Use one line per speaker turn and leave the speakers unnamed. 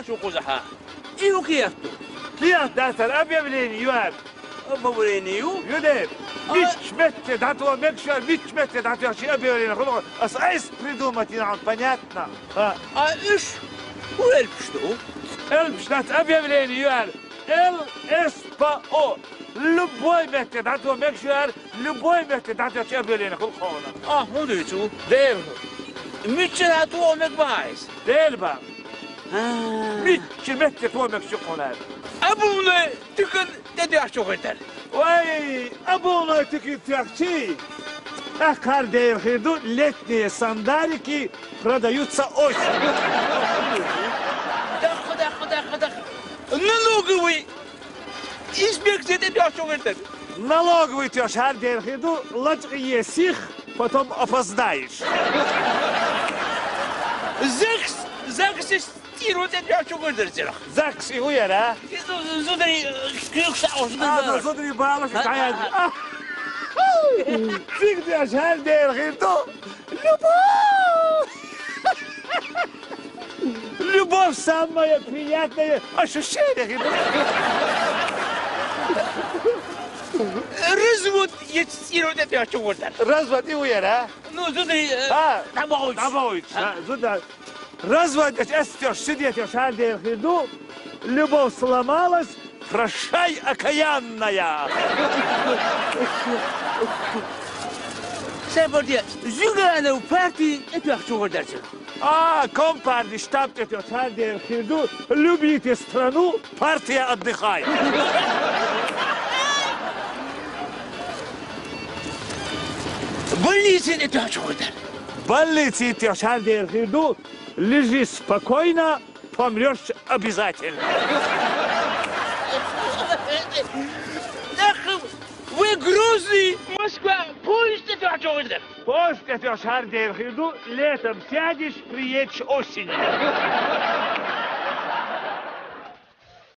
شو قزحة إيو كيفتو
كيف داتر أبي بليني يوار
أبا برينيو
يودير مش متى داتوا مكشر مش متى داتوا شيء أبي بليني خلاص أساس придумать нам понятно
إيش وين بشتو
Elbstadt أبي بليني يوار LSPO любой метод датوا مكشر любой метод داتوا شيء أبي بليني خلاص
هو ديتو
دير
ميتشل هاتو أمك بايس
دير مش متى تو مكشر خلاص
أبونا تكن تدي أشتو غيتر
Vay, abone тыквячи. Каждый ходу летние сандалики продаются осенью.
دخ налоговый инспекция تدي أشتو غيتر
Налоговый тёж каждый ходу лучше есть их, потом опоздаешь.
زاكس ستيرو تدي أشتو غيتر
ЗАГС и уера.
زودري كيوكسا
أنا صدري بالك تعال. Всегда каждый ходу любовь. Любовь самое приятное ощущение.
развод يستيرو تدي أشتو غيتر
Развод и уера.
Ну, زودري
Добавить. Сюда. Разводить, эстёж, сидеть, каждый ходу. Любовь сломалась, прощай, окаянная.
سيبردي زوجانا وبارتي انتوا اختوا غدرتوا
Компартия штаб это каждый ходу. Любите страну, партия отдыхает.
больницы انتوا اختوا غدر
Больницы это каждый ходу. Лежи спокойно, помрешь обязательно.
اخ وجروزي موسكوا بولش انتوا اختوا غدر
Поезд это каждый ходу. Летом сядешь, приедешь осенью.